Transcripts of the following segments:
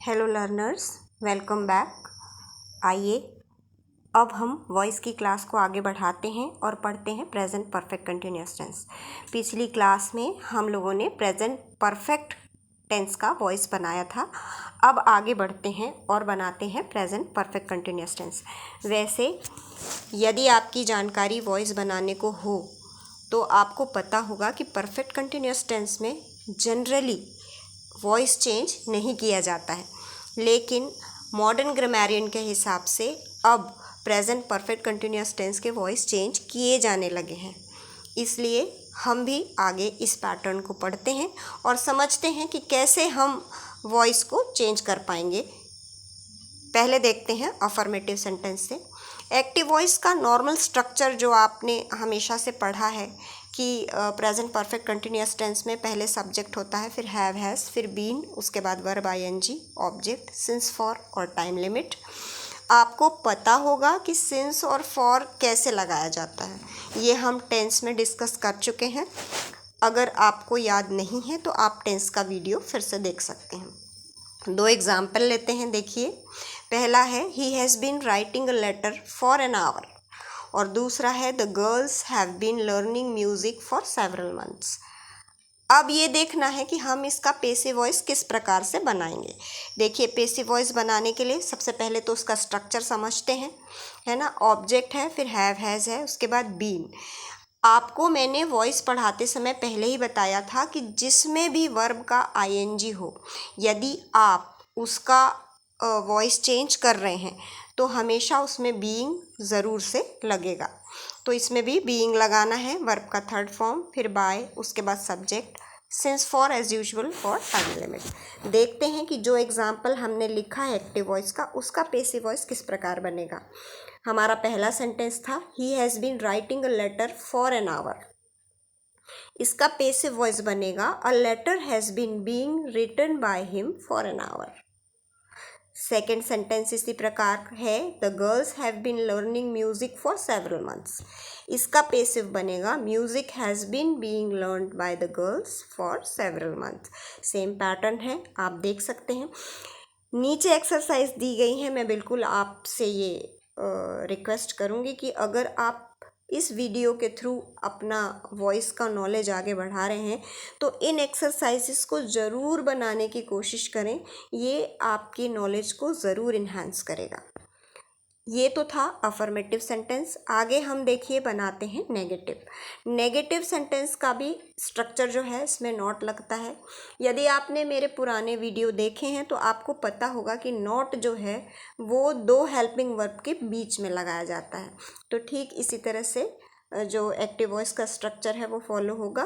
Hello learners, welcome back. आइए अब हम वॉइस की क्लास को आगे बढ़ाते हैं और पढ़ते हैं प्रेजेंट परफेक्ट कंटिन्यूअस टेंस। पिछली क्लास में हम लोगों ने प्रेजेंट परफेक्ट टेंस का वॉइस बनाया था। अब आगे बढ़ते हैं और बनाते हैं प्रेजेंट परफेक्ट कंटिन्यूअस टेंस। वैसे यदि आपकी जानकारी वॉइस बनाने को हो तो आपको पता होगा कि परफेक्ट कंटिन्यूअस टेंस में जनरली वॉइस चेंज नहीं किया जाता है, लेकिन मॉडर्न ग्रामेरियन के हिसाब से अब प्रेजेंट परफेक्ट कंटिन्यूअस टेंस के वॉइस चेंज किए जाने लगे हैं। इसलिए हम भी आगे इस पैटर्न को पढ़ते हैं और समझते हैं कि कैसे हम वॉइस को चेंज कर पाएंगे। पहले देखते हैं अफर्मेटिव सेंटेंस से। एक्टिव वॉइस का नॉर्मल स्ट्रक्चर जो आपने हमेशा से पढ़ा है कि प्रेजेंट परफेक्ट कंटिन्यूअस टेंस में पहले सब्जेक्ट होता है, फिर हैव हैज़, फिर बीन, उसके बाद verb ING, object, since, for और टाइम लिमिट। आपको पता होगा कि सिंस और फॉर कैसे लगाया जाता है, ये हम टेंस में डिस्कस कर चुके हैं। अगर आपको याद नहीं है तो आप टेंस का वीडियो फिर से देख सकते हैं। दो एग्जाम्पल लेते हैं, देखिए। पहला है he has been writing a letter for an hour और दूसरा है the girls have been learning music for several months. अब ये देखना है कि हम इसका पेसिव वॉइस किस प्रकार से बनाएंगे। देखिए, पेसिव वॉइस बनाने के लिए सबसे पहले तो उसका स्ट्रक्चर समझते हैं, है ना। ऑब्जेक्ट है, फिर हैव हैज़ है, उसके बाद बीन। आपको मैंने वॉइस पढ़ाते समय पहले ही बताया था कि जिसमें भी वर्ब का आईएनजी हो, यदि आप उसका वॉइस चेंज कर रहे हैं तो हमेशा उसमें बीइंग ज़रूर से लगेगा। तो इसमें भी बीइंग लगाना है, वर्ब का थर्ड फॉर्म, फिर बाय, उसके बाद subject, since, for, as usual, for, time limit. देखते हैं कि जो एग्जाम्पल हमने लिखा है एक्टिव वॉइस का, उसका पेसिव वॉइस किस प्रकार बनेगा। हमारा पहला सेंटेंस था he has been writing a letter for an hour. इसका पेसिव वॉइस बनेगा a letter has been being written by him for an hour. Second sentence इसी प्रकार है the girls have been learning music for several months. इसका passive बनेगा music has been being learned by the girls for several month. Same pattern है, आप देख सकते हैं। नीचे एक्सरसाइज दी गई है। मैं बिल्कुल आपसे ये रिक्वेस्ट करूँगी कि अगर आप इस वीडियो के थ्रू अपना वॉइस का नॉलेज आगे बढ़ा रहे हैं तो इन एक्सरसाइजेस को ज़रूर बनाने की कोशिश करें। ये आपकी नॉलेज को ज़रूर इन्हांस करेगा। ये तो था अफर्मेटिव सेंटेंस। आगे हम देखिए बनाते हैं नेगेटिव। नेगेटिव सेंटेंस का भी स्ट्रक्चर जो है इसमें नॉट लगता है। यदि आपने मेरे पुराने वीडियो देखे हैं तो आपको पता होगा कि नॉट जो है वो दो हेल्पिंग वर्ब के बीच में लगाया जाता है। तो ठीक इसी तरह से जो एक्टिव वॉइस का स्ट्रक्चर है वो फॉलो होगा।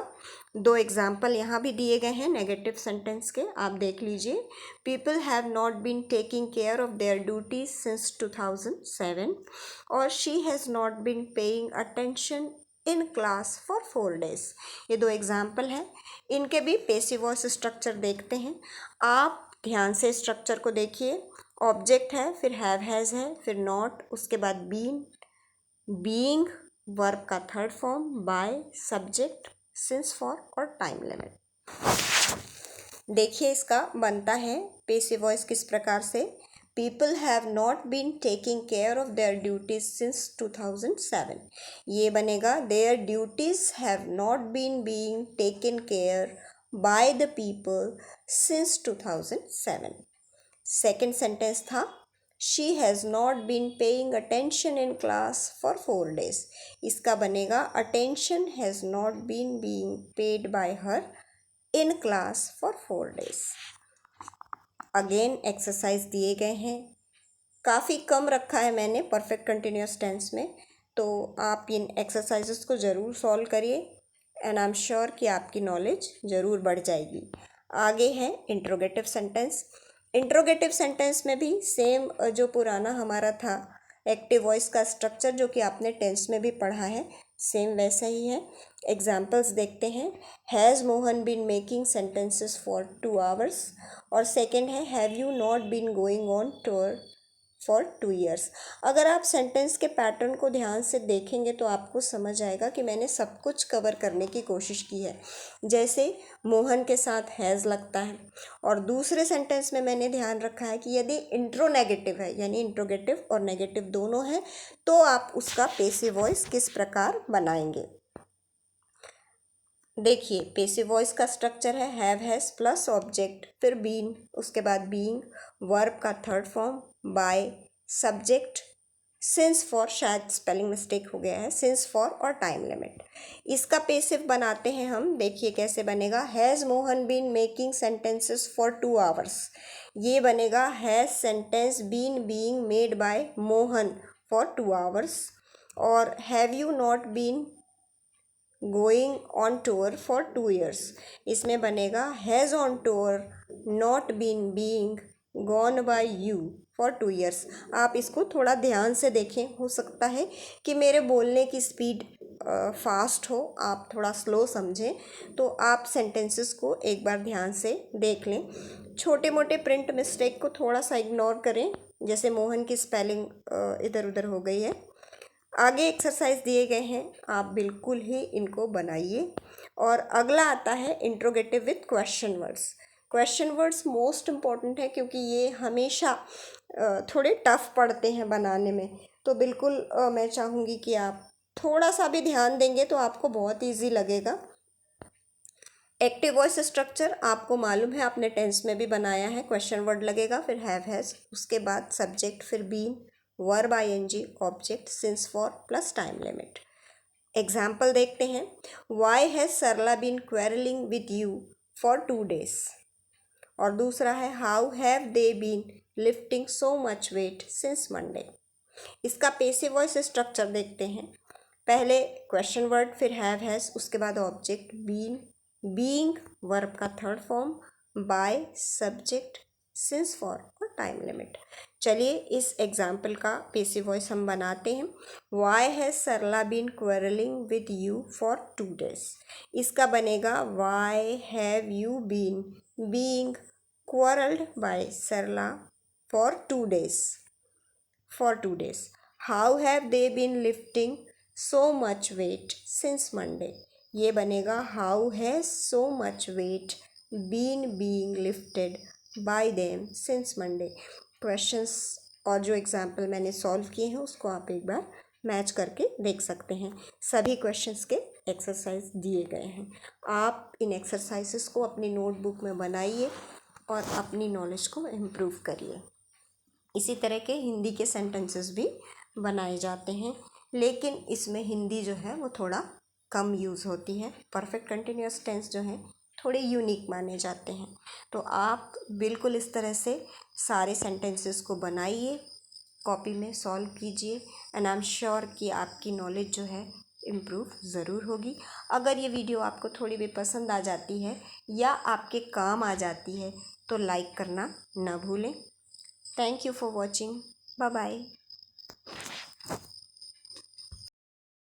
दो एग्जाम्पल यहाँ भी दिए गए हैं नेगेटिव सेंटेंस के, आप देख लीजिए। People have not been taking care of their duties since 2007 और she has not been paying attention in class for 4 days। ये दो एग्जाम्पल हैं, इनके भी पेसिव वॉइस स्ट्रक्चर देखते हैं। आप ध्यान से स्ट्रक्चर को देखिए। ऑब्जेक्ट है, फिर हैव हैज़ है, फिर नॉट, उसके बाद बीन, बीइंग, वर्ब का third form, by, subject, since, for और टाइम लिमिट। देखिए इसका बनता है पेसिव वॉइस किस प्रकार से। People have not been taking care of their duties since 2007। ये बनेगा their duties have not been being taken care by the people since 2007। Second sentence था she has not been paying attention in class for 4 days। इसका बनेगा attention has not been being paid by her in class for 4 days। Again exercise दिए गए हैं, काफ़ी कम रखा है मैंने परफेक्ट कंटिन्यूअस टेंस में, तो आप इन एक्सरसाइजेस को ज़रूर सॉल्व करिए एंड आई एम श्योर कि आपकी नॉलेज ज़रूर बढ़ जाएगी। आगे है इंट्रोगेटिव सेंटेंस। इंट्रोगेटिव सेंटेंस में भी सेम जो पुराना हमारा था एक्टिव वॉइस का स्ट्रक्चर जो कि आपने टेंस में भी पढ़ा है, सेम वैसा ही है। एग्जाम्पल्स देखते हैं। Has Mohan been making sentences for 2 hours और सेकेंड है have you not been going on tour for 2 years। अगर आप सेंटेंस के पैटर्न को ध्यान से देखेंगे तो आपको समझ आएगा कि मैंने सब कुछ कवर करने की कोशिश की है। जैसे मोहन के साथ हैज़ लगता है, और दूसरे सेंटेंस में मैंने ध्यान रखा है कि यदि इंट्रोनेगेटिव है, यानी इंट्रोगेटिव और नेगेटिव दोनों हैं, तो आप उसका पेसिव वॉइस किस प्रकार बनाएंगे। देखिए, पेसिव वॉइस का स्ट्रक्चर है हैव हैज़ प्लस ऑब्जेक्ट, फिर बीन, उसके बाद बीइंग, वर्ब का third form, by, subject, since for, शायद स्पेलिंग मिस्टेक हो गया है, सिंस फॉर और टाइम लिमिट। इसका पेसिव बनाते हैं हम, देखिए कैसे बनेगा। Has Mohan been making sentences for 2 hours, ये बनेगा has sentence been being made by Mohan for 2 hours। और have you not been going on tour for 2 years, इसमें बनेगा has on tour not been being gone by you for 2 years। आप इसको थोड़ा ध्यान से देखें, हो सकता है कि मेरे बोलने की स्पीड फास्ट हो, आप थोड़ा स्लो समझें, तो आप सेंटेंसेस को एक बार ध्यान से देख लें। छोटे मोटे प्रिंट मिस्टेक को थोड़ा सा इग्नोर करें, जैसे मोहन की स्पेलिंग इधर उधर हो गई है। आगे एक्सरसाइज दिए गए हैं, आप बिल्कुल ही इनको बनाइए। और अगला आता है interrogative with question words. Question words most important है, क्योंकि ये हमेशा थोड़े टफ पड़ते हैं बनाने में। तो बिल्कुल मैं चाहूँगी कि आप थोड़ा सा भी ध्यान देंगे तो आपको बहुत ईजी लगेगा। एक्टिव वॉइस स्ट्रक्चर आपको मालूम है, आपने टेंस में भी बनाया है। क्वेश्चन वर्ड लगेगा, फिर हैव हैज़, उसके बाद सब्जेक्ट, फिर been, verb ING, object, since for plus time limit. Example देखते हैं। Why has Sarla been quarrelling with you for 2 days। और दूसरा है how have they been lifting so much weight since Monday. इसका passive voice structure देखते हैं। पहले question word, फिर हैव हैज़, उसके बाद ऑब्जेक्ट, बीन, बीइंग, वर्ब का third form, by, subject, since for और टाइम लिमिट। चलिए इस एग्जाम्पल का पेसिव वॉइस हम बनाते हैं। Why has Sarla been quarrelling with you for 2 days। इसका बनेगा why have you been being quarrelled by Sarla for 2 days। For 2 days. How have they been lifting so much weight since Monday? ये बनेगा how has so much weight been being lifted by them since Monday। Questions और जो example मैंने solve किए हैं उसको आप एक बार मैच करके देख सकते हैं। सभी क्वेश्चंस के एक्सरसाइज दिए गए हैं। आप इन एक्सरसाइजेस को अपनी नोटबुक में बनाइए और अपनी नॉलेज को इम्प्रूव करिए। इसी तरह के हिंदी के सेंटेंसेस भी बनाए जाते हैं, लेकिन इसमें हिंदी जो है वो थोड़ा कम यूज़ होती है। परफेक्ट कंटिन्यूअस टेंस जो है थोड़े यूनिक माने जाते हैं। तो आप बिल्कुल इस तरह से सारे सेंटेंसेस को बनाइए, कॉपी में सॉल्व कीजिए, एंड आई एम श्योर कि आपकी नॉलेज जो है इम्प्रूव ज़रूर होगी। अगर ये वीडियो आपको थोड़ी भी पसंद आ जाती है या आपके काम आ जाती है तो लाइक करना ना भूलें। Thank you for watching. Bye bye.